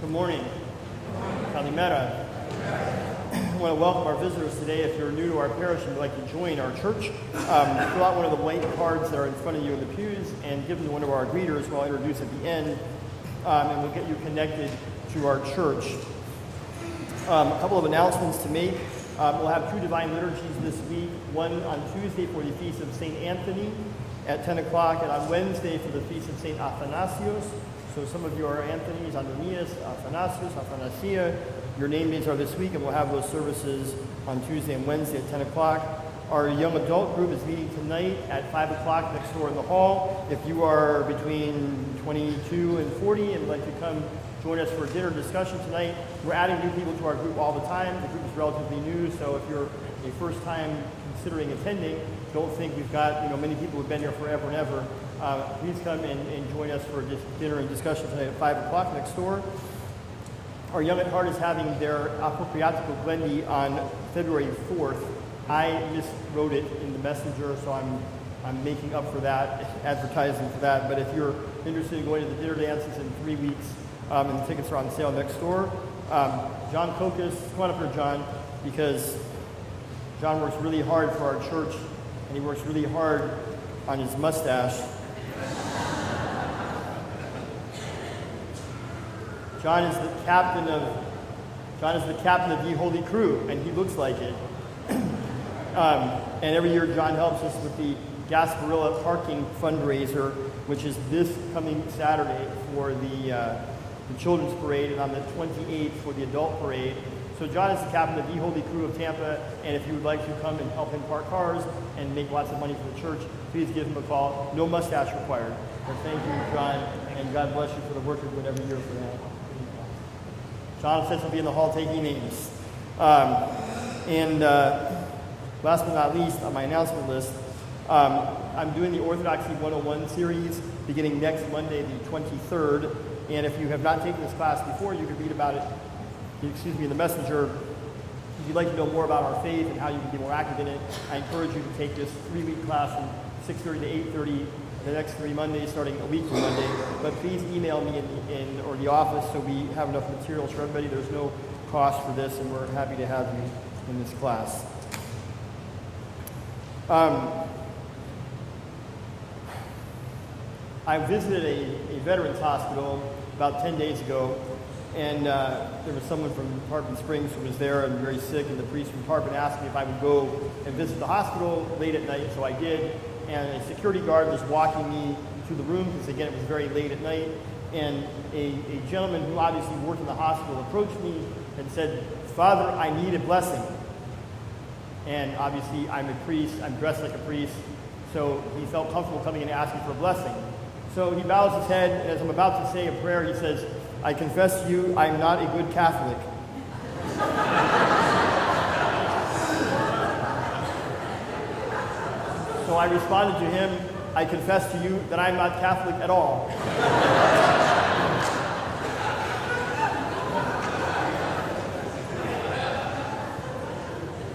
Good morning. Kalimera. I want to welcome our visitors today. If you're new to our parish and would like to join our church, fill out one of the blank cards that are in front of you in the pews and give them to one of our greeters who I'll introduce at the end, and we'll get you connected to our church. A couple of announcements to make. We'll have two divine liturgies this week, one on Tuesday for the Feast of St. Anthony at 10 o'clock, and on Wednesday for the Feast of St. Athanasios. So some of you are Anthony's, Antonius, Athanasius, Athanasia. Your name days are this week, and we'll have those services on Tuesday and Wednesday at 10 o'clock. Our young adult group is meeting tonight at 5 o'clock next door in the hall. If you are between 22 and 40 and would like to come join us for a dinner discussion tonight, we're adding new people to our group all the time. The group is relatively new, so if you're a first time considering attending, don't think we've got many people who've been here forever and ever. Please come and join us for dinner and discussion tonight at 5 o'clock next door. Our Young at Heart is having their Appropriatico Glendi on February 4th. I miswrote it in the messenger, so I'm making up for that, advertising for that. But if you're interested in going to the dinner dances in 3 weeks, and the tickets are on sale next door. John Kokas, come on up here, John, because John works really hard for our church, and he works really hard on his mustache. John is the captain of the Holy Crew, and he looks like it. And every year John helps us with the Gasparilla Parking fundraiser, which is this coming Saturday for the Children's Parade, and on the 28th for the Adult Parade. So John is the captain of the Holy Crew of Tampa, and if you would like to come and help him park cars and make lots of money for the church, please give him a call. No mustache required. But thank you, John, and God bless you for the work you're doing every year for that. John says he'll be in the hall taking names. And last but not least, on my announcement list, I'm doing the Orthodoxy 101 series beginning next Monday, the 23rd. And if you have not taken this class before, you can read about it, in the messenger. If you'd like to know more about our faith and how you can be more active in it, I encourage you to take this 3-week class from 6:30 to 8:30 the next 3 Mondays, starting a week from Monday. But please email me or the office so we have enough materials for everybody. There's no cost for this, and we're happy to have you in this class. I visited a veterans hospital about 10 days ago, and there was someone from Tarpon Springs who was there and very sick, and the priest from Tarpon asked me if I would go and visit the hospital late at night, so I did. And a security guard was walking me to the room because, again, it was very late at night, and a gentleman who obviously worked in the hospital approached me and said, "Father, I need a blessing." And obviously I'm a priest, I'm dressed like a priest, so he felt comfortable coming and asking for a blessing. So he bows his head, and as I'm about to say a prayer, he says, "I confess to you, I'm not a good Catholic." So I responded to him, "I confess to you that I'm not Catholic at all."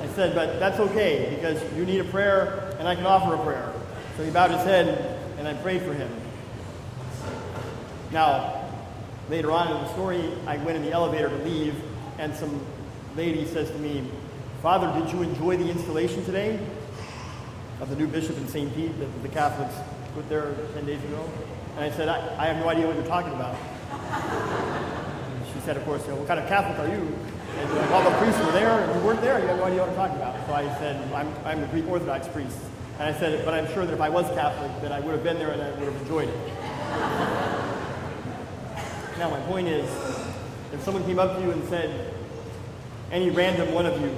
I said, "But that's okay, because you need a prayer, and I can offer a prayer." So he bowed his head, and I prayed for him. Now, later on in the story, I went in the elevator to leave, and some lady says to me, "Father, did you enjoy the installation today of the new bishop in St. Pete that the Catholics put there 10 days ago?" And I said, I have no idea what you're talking about. And she said, of course, "What kind of Catholic are you? And all the priests were there, and you weren't there, you have no idea what I'm talking about." So I said, I'm a Greek Orthodox priest. And I said, "But I'm sure that if I was Catholic, that I would have been there and I would have enjoyed it." Now, my point is, if someone came up to you and said, any random one of you,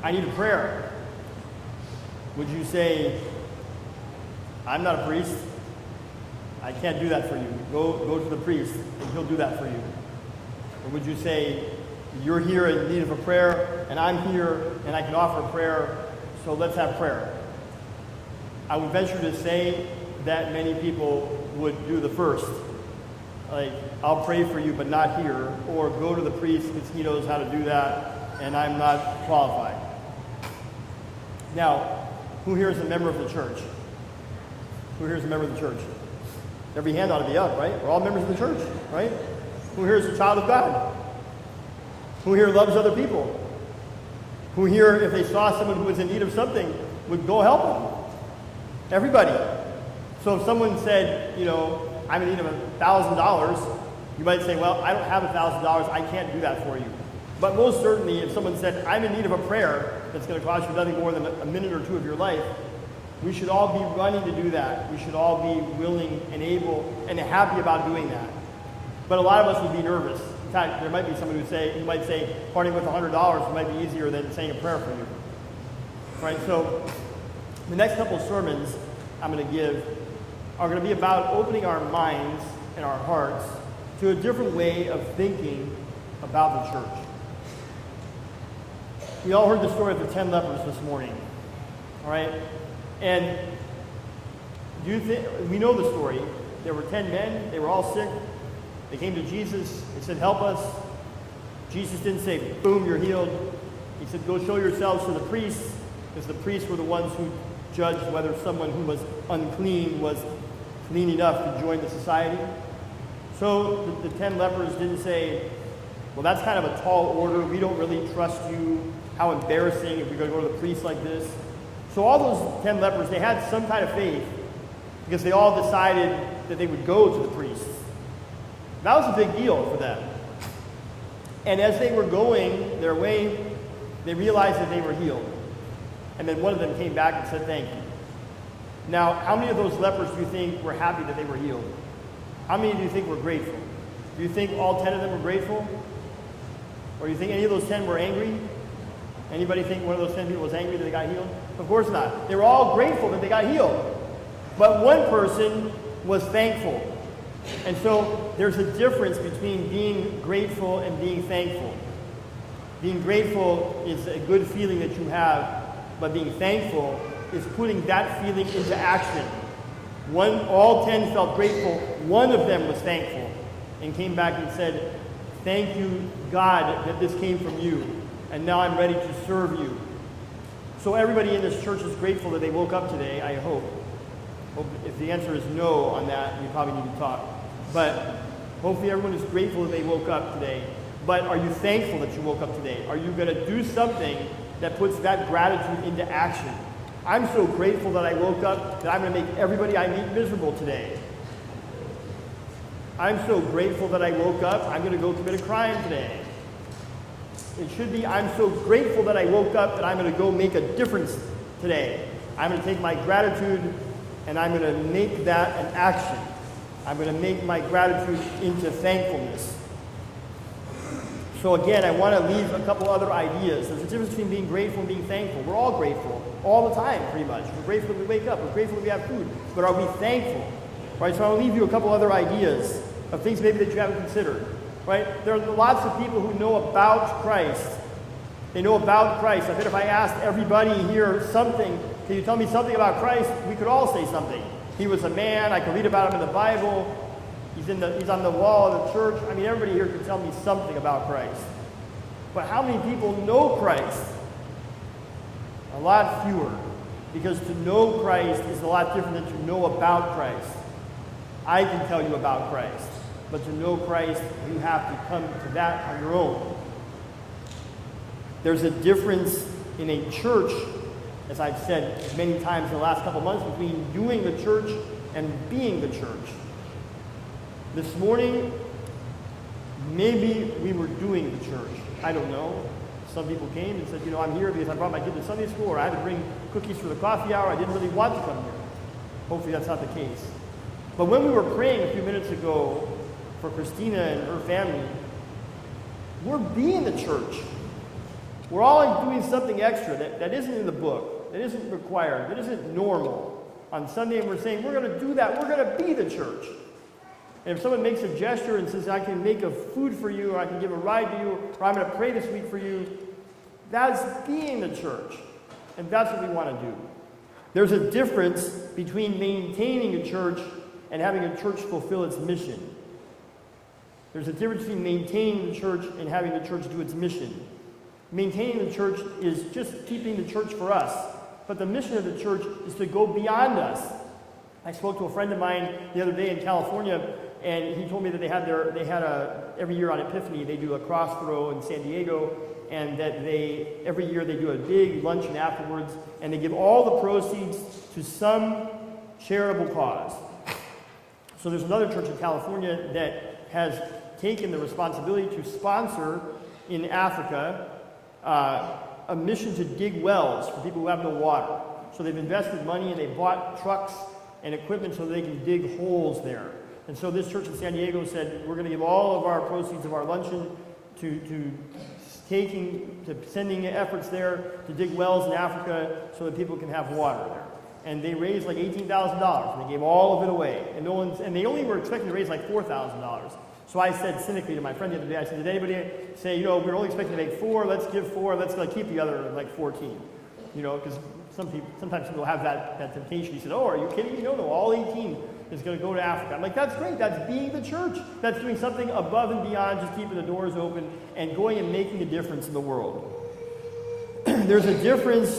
"I need a prayer," would you say, "I'm not a priest, I can't do that for you. Go to the priest, and he'll do that for you"? Or would you say, "You're here in need of a prayer, and I'm here, and I can offer a prayer, so let's have prayer"? I would venture to say that many people would do the first. Like, "I'll pray for you, but not here," or "Go to the priest because he knows how to do that, and I'm not qualified." Now, who here is a member of the church? Who here is a member of the church? Every hand ought to be up, right? We're all members of the church, right? Who here is a child of God? Who here loves other people? Who here, if they saw someone who was in need of something, would go help them? Everybody. So if someone said, I'm in need of $1,000, you might say, well, I don't have $1,000, I can't do that for you. But most certainly, if someone said, I'm in need of a prayer that's going to cost you nothing more than a minute or two of your life, we should all be running to do that. We should all be willing and able and happy about doing that. But a lot of us would be nervous. In fact, there might be someone who might say, parting with $100 might be easier than saying a prayer for you. Right? So the next couple sermons I'm going to give are going to be about opening our minds and our hearts to a different way of thinking about the church. We all heard the story of the 10 lepers this morning. All right? And we know the story. There were 10 men. They were all sick. They came to Jesus. They said, help us. Jesus didn't say, boom, you're healed. He said, go show yourselves to the priests, because the priests were the ones who judged whether someone who was unclean was clean enough to join the society. So the 10 lepers didn't say, well, that's kind of a tall order. We don't really trust you. How embarrassing if we're going to go to the priest like this. So all those 10 lepers, they had some kind of faith because they all decided that they would go to the priests. That was a big deal for them. And as they were going their way, they realized that they were healed. And then one of them came back and said, thank you. Now, how many of those lepers do you think were happy that they were healed? How many do you think were grateful? Do you think all 10 of them were grateful? Or do you think any of those 10 were angry? Anybody think one of those 10 people was angry that they got healed? Of course not. They were all grateful that they got healed. But one person was thankful. And so there's a difference between being grateful and being thankful. Being grateful is a good feeling that you have, but being thankful is putting that feeling into action. All 10 felt grateful. One of them was thankful and came back and said, thank you, God, that this came from you. And now I'm ready to serve you. So everybody in this church is grateful that they woke up today, I hope. If the answer is no on that, we probably need to talk. But hopefully everyone is grateful that they woke up today. But are you thankful that you woke up today? Are you going to do something that puts that gratitude into action? I'm so grateful that I woke up that I'm going to make everybody I meet miserable today. I'm so grateful that I woke up, I'm going to go commit a crime today. It should be, I'm so grateful that I woke up that I'm going to go make a difference today. I'm going to take my gratitude and I'm going to make that an action. I'm going to make my gratitude into thankfulness. So again, I want to leave a couple other ideas. There's a difference between being grateful and being thankful. We're all grateful all the time, pretty much. We're grateful that we wake up. We're grateful that we have food. But are we thankful? Right, so I'll leave you a couple other ideas of things maybe that you haven't considered. Right? There are lots of people who know about Christ. They know about Christ. I bet if I asked everybody here something, can you tell me something about Christ? We could all say something. He was a man. I could read about him in the Bible. He's on the wall of the church. I mean, everybody here can tell me something about Christ. But how many people know Christ? A lot fewer. Because to know Christ is a lot different than to know about Christ. I can tell you about Christ. But to know Christ, you have to come to that on your own. There's a difference in a church, as I've said many times in the last couple months, between doing the church and being the church. This morning, maybe we were doing the church. I don't know. Some people came and said, I'm here because I brought my kid to Sunday school, or I had to bring cookies for the coffee hour. I didn't really want to come here. Hopefully that's not the case. But when we were praying a few minutes ago for Christina and her family, we're being the church. We're all doing something extra that isn't in the book, that isn't required, that isn't normal. On Sunday, and we're saying, we're going to do that. We're going to be the church. And if someone makes a gesture and says, I can make a food for you, or I can give a ride to you, or I'm going to pray this week for you, that's being the church. And that's what we want to do. There's a difference between maintaining a church and having a church fulfill its mission. There's a difference between maintaining the church and having the church do its mission. Maintaining the church is just keeping the church for us. But the mission of the church is to go beyond us. I spoke to a friend of mine the other day in California, And he told me that they had every year on Epiphany, they do a cross throw in San Diego, and that every year they do a big luncheon afterwards, and they give all the proceeds to some charitable cause. So there's another church in California that has taken the responsibility to sponsor in Africa a mission to dig wells for people who have no water. So they've invested money and they bought trucks and equipment so they can dig holes there. And so this church in San Diego said, we're going to give all of our proceeds of our luncheon to sending efforts there to dig wells in Africa so that people can have water there. And they raised like $18,000, and they gave all of it away. And they only were expecting to raise like $4,000. So I said cynically to my friend the other day, I said, did anybody say, we're only expecting to make 4, let's give 4, let's keep the other like 14. Because sometimes people have that temptation. He said, oh, are you kidding me? No, all 18 is going to go to Africa. I'm like, that's great. That's being the church. That's doing something above and beyond just keeping the doors open and going and making a difference in the world. There's a difference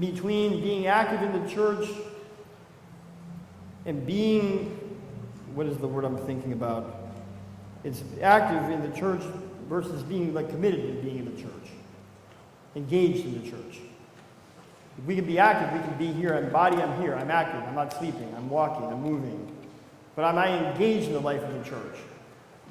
between being active in the church and being, what is the word I'm thinking about? It's active in the church versus being like committed to being in the church, engaged in the church. If we can be active, we can be here. I'm here. I'm active. I'm not sleeping. I'm walking. I'm moving. But am I engaged in the life of the church?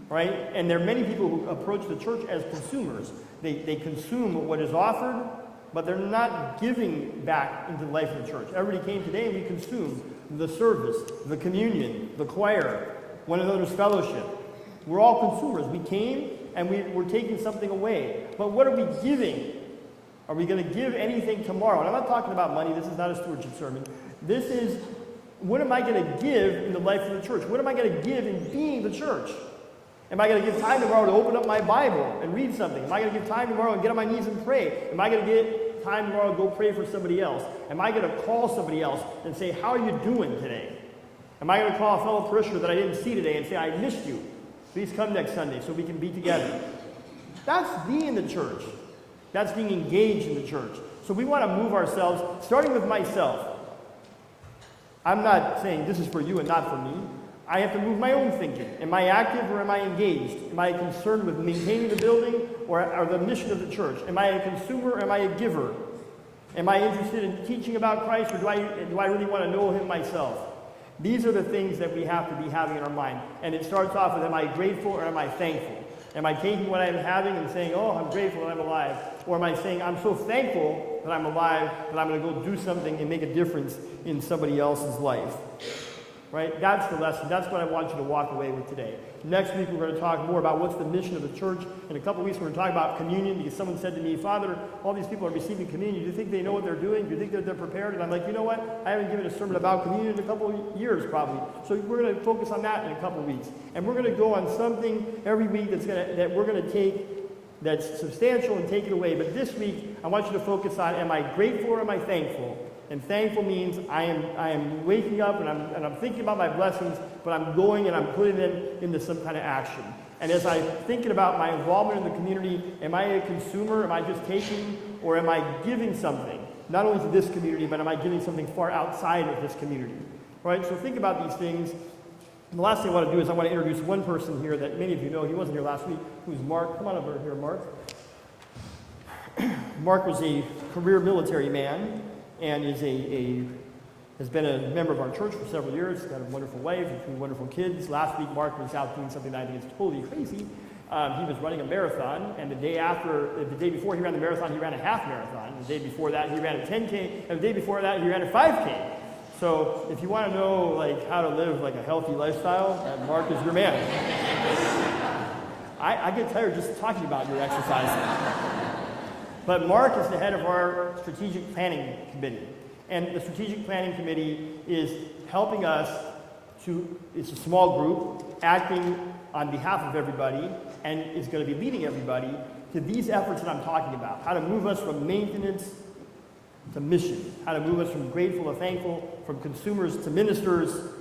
Right? And there are many people who approach the church as consumers. They consume what is offered, but they're not giving back into the life of the church. Everybody came today and we consumed the service, the communion, the choir, one another's fellowship. We're all consumers. We came and we're taking something away. But what are we giving? Are we going to give anything tomorrow? And I'm not talking about money. This is not a stewardship sermon. This is, what am I going to give in the life of the church? What am I going to give in being the church? Am I going to give time tomorrow to open up my Bible and read something? Am I going to give time tomorrow and get on my knees and pray? Am I going to get time tomorrow to go pray for somebody else? Am I going to call somebody else and say, how are you doing today? Am I going to call a fellow parishioner that I didn't see today and say, I missed you. Please come next Sunday so we can be together. That's being the church. That's being engaged in the church. So we want to move ourselves, starting with myself. I'm not saying this is for you and not for me. I have to move my own thinking. Am I active or am I engaged? Am I concerned with maintaining the building or the mission of the church? Am I a consumer or am I a giver? Am I interested in teaching about Christ or do I really want to know him myself? These are the things that we have to be having in our mind. And it starts off with, am I grateful or am I thankful? Am I taking what I'm having and saying, oh, I'm grateful that I'm alive? Or am I saying, I'm so thankful that I'm alive that I'm going to go do something and make a difference in somebody else's life? Right? That's the lesson. That's what I want you to walk away with today. Next week, we're going to talk more about what's the mission of the church. In a couple of weeks, we're going to talk about communion because someone said to me, Father, all these people are receiving communion. Do you think they know what they're doing? Do you think that they're prepared? And I'm like, you know what? I haven't given a sermon about communion in a couple of years, probably. So we're going to focus on that in a couple of weeks. And we're going to go on something every week that we're going to take that's substantial and take it away. But this week, I want you to focus on, am I grateful or am I thankful? And thankful means I am waking up and I'm thinking about my blessings, but I'm going and I'm putting them into some kind of action. And as I'm thinking about my involvement in the community, am I a consumer? Am I just taking? Or am I giving something? Not only to this community, but am I giving something far outside of this community? Right? So think about these things. And the last thing I want to do is I want to introduce one person here that many of you know. He wasn't here last week. Who's Mark? Come on over here, Mark. Mark was a career military man. And has been a member of our church for several years. He's got a wonderful wife and 2 wonderful kids. Last week, Mark was out doing something that I think is totally crazy. He was running a marathon, and the day before he ran the marathon, he ran a half marathon. The day before that, he ran a 10K, and the day before that, he ran a 5K. So if you want to know how to live a healthy lifestyle, Mark is your man. I get tired just talking about your exercising. But Mark is the head of our strategic planning committee. And the strategic planning committee is helping us it's a small group acting on behalf of everybody and is going to be leading everybody to these efforts that I'm talking about. How to move us from maintenance to mission. How to move us from grateful to thankful, from consumers to ministers,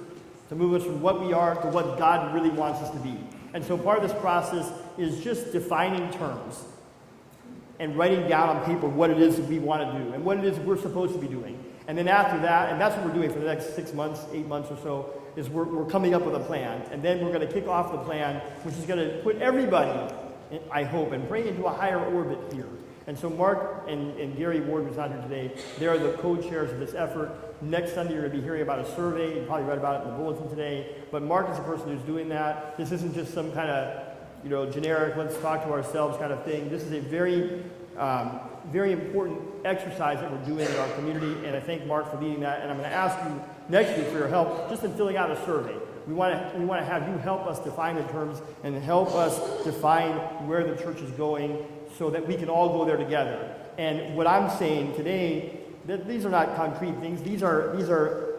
to move us from what we are to what God really wants us to be. And so part of this process is just defining terms and writing down on paper what it is that we want to do and what it is we're supposed to be doing. And then after that, and that's what we're doing for the next 6 months, 8 months or so, is we're coming up with a plan. And then we're going to kick off the plan, which is going to put everybody, I hope, and bring into a higher orbit here. And so Mark and Gary Ward, who's not here today, they're the co-chairs of this effort. Next Sunday, you're going to be hearing about a survey. You probably read about it in the bulletin today. But Mark is the person who's doing that. This isn't just some kind of, generic, let's talk to ourselves kind of thing. This is a very, very important exercise that we're doing in our community. And I thank Mark for leading that. And I'm going to ask you next week for your help just in filling out a survey. We want to have you help us define the terms and help us define where the church is going so that we can all go there together. And what I'm saying today, that these are not concrete things. These are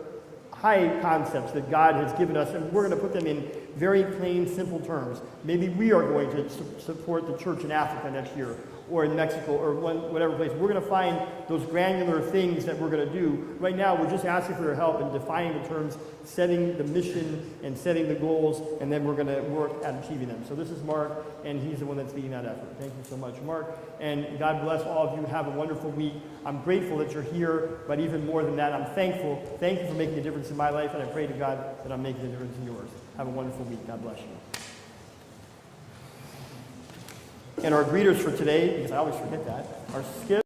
high concepts that God has given us, and we're going to put them in very plain, simple terms. Maybe we are going to support the church in Africa next year, or in Mexico, or whatever place. We're going to find those granular things that we're going to do. Right now, we're just asking for your help in defining the terms, setting the mission, and setting the goals, and then we're going to work at achieving them. So this is Mark, and he's the one that's leading that effort. Thank you so much, Mark. And God bless all of you. Have a wonderful week. I'm grateful that you're here, but even more than that, I'm thankful. Thank you for making a difference in my life, and I pray to God that I'm making a difference in yours. Have a wonderful week. God bless you. And our greeters for today, because I always forget that, are Skip.